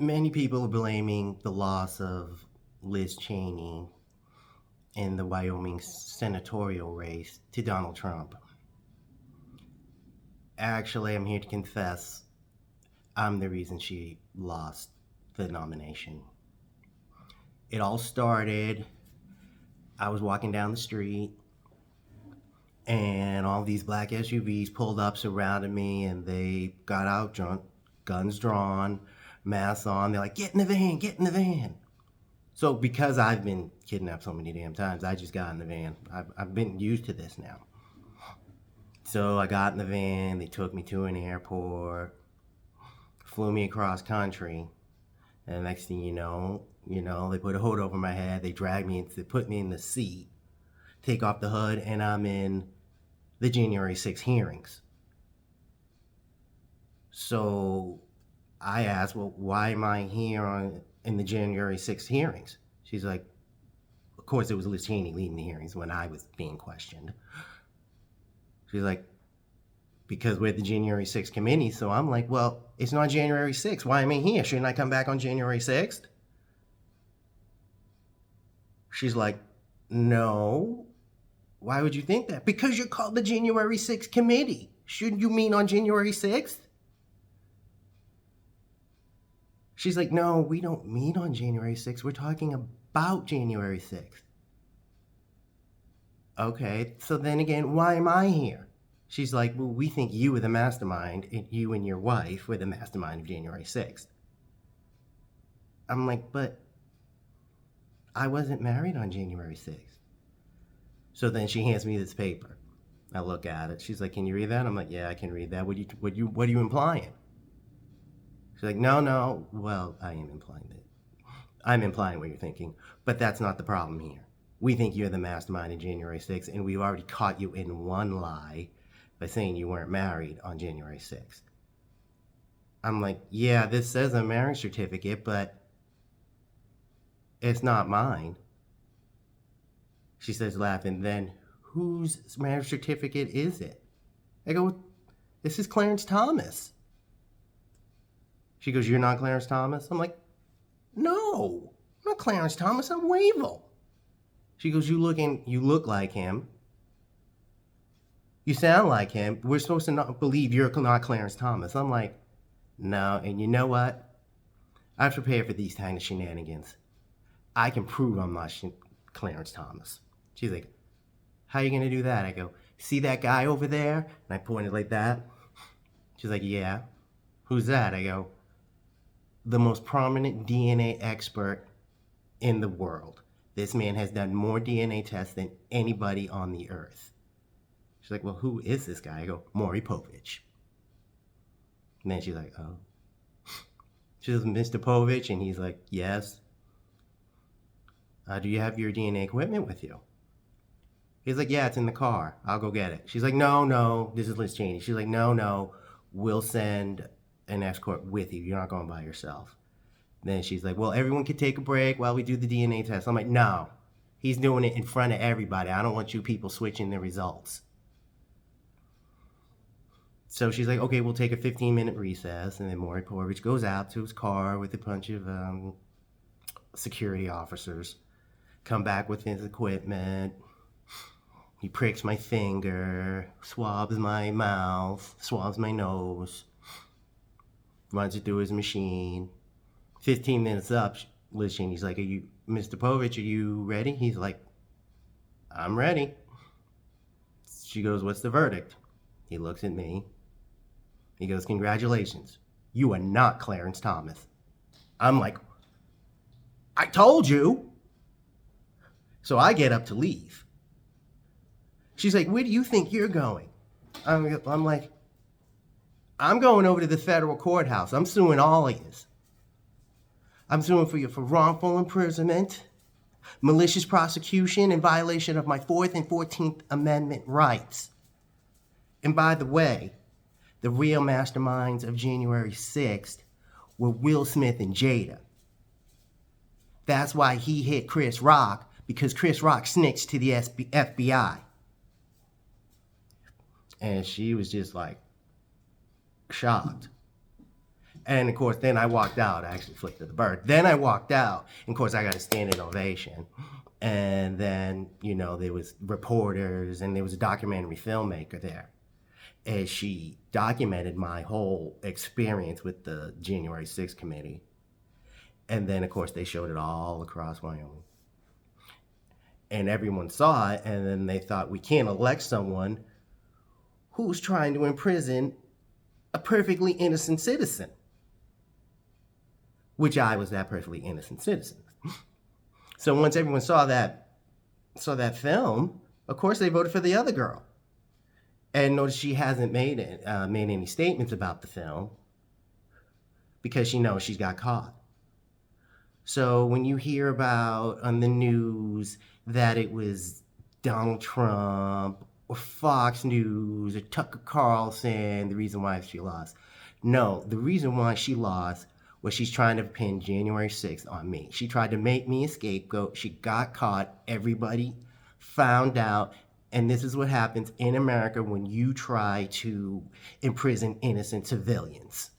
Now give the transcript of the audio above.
Many people are blaming the loss of Liz Cheney in the Wyoming senatorial race to Donald Trump. Actually, I'm here to confess I'm the reason she lost the nomination. It all started, I was walking down the street, and all these black SUVs pulled up, surrounded me, and they got out drunk, guns drawn, masks on. They're like, get in the van, get in the van. So because I've been kidnapped so many damn times, I just got in the van. I've been used to this now. So I got in the van, they took me to an airport, flew me across country, and the next thing you know, they put a hood over my head, they dragged me, they put me in the seat, take off the hood, and I'm in the January 6th hearings. So I asked, well, why am I here in the January 6th hearings? She's like, of course it was Liz Cheney leading the hearings when I was being questioned. She's like, because we're the January 6th committee. So I'm like, well, it's not January 6th. Why am I here? Shouldn't I come back on January 6th? She's like, no. Why would you think that? Because you're called the January 6th committee. Shouldn't you meet on January 6th? She's like, no, we don't meet on January 6th. We're talking about January 6th. Okay, so then again, why am I here? She's like, well, we think you were the mastermind, and you and your wife were the mastermind of January 6th. I'm like, but I wasn't married on January 6th. So then she hands me this paper. I look at it. She's like, can you read that? I'm like, yeah, I can read that. What are you implying? She's like, no. Well, I am implying that. I'm implying what you're thinking, but that's not the problem here. We think you're the mastermind in January 6th, and we've already caught you in one lie by saying you weren't married on January 6th. I'm like, yeah, this says a marriage certificate, but it's not mine. She says, laughing, then whose marriage certificate is it? I go, this is Clarence Thomas. She goes, you're not Clarence Thomas? I'm like, no, I'm not Clarence Thomas, I'm Wavel. She goes, you look like him. You sound like him. We're supposed to not believe you're not Clarence Thomas. I'm like, no, and you know what? I've prepared for these kind of shenanigans. I can prove I'm not Clarence Thomas. She's like, how are you going to do that? I go, see that guy over there? And I pointed like that. She's like, yeah. Who's that? I go, the most prominent DNA expert in the world. This man has done more DNA tests than anybody on the earth. She's like, well, who is this guy? I go, Maury Povich. And then she's like, oh. She says, Mr. Povich? And he's like, yes. Do you have your DNA equipment with you? He's like, yeah, it's in the car. I'll go get it. She's like, no. This is Liz Cheney. She's like, no. We'll send an escort with you. You're not going by yourself. Then she's like, well, everyone can take a break while we do the DNA test. I'm like, no. He's doing it in front of everybody. I don't want you people switching the results. So she's like, okay, we'll take a 15-minute recess. And then Maury Povich goes out to his car with a bunch of security officers. Come back with his equipment. He pricks my finger, swabs my mouth, swabs my nose, runs it through his machine. 15 minutes up, Liz Cheney's like, Mr. Povich, are you ready? He's like, I'm ready. She goes, what's the verdict? He looks at me. He goes, congratulations. You are not Clarence Thomas. I'm like, I told you. So I get up to leave. She's like, where do you think you're going? I'm like, I'm going over to the federal courthouse. I'm suing all of yous. I'm suing for you for wrongful imprisonment, malicious prosecution, and violation of my 4th and 14th Amendment rights. And by the way, the real masterminds of January 6th were Will Smith and Jada. That's why he hit Chris Rock, because Chris Rock snitched to the FBI. And she was just like shocked. And of course, then I walked out. I actually flipped the bird. Then I walked out. And of course, I got a standing ovation. And then, there was reporters and there was a documentary filmmaker there. And she documented my whole experience with the January 6th committee. And then, of course, they showed it all across Wyoming. And everyone saw it, and then they thought, we can't elect someone who's trying to imprison a perfectly innocent citizen. Which I was that perfectly innocent citizen. So once everyone saw that film, of course they voted for the other girl. And notice she hasn't made any statements about the film because she knows she's got caught. So when you hear about on the news that it was Donald Trump or Fox News or Tucker Carlson, the reason why she lost. No, the reason why she lost was she's trying to pin January 6th on me. She tried to make me a scapegoat. She got caught. Everybody found out. And this is what happens in America when you try to imprison innocent civilians.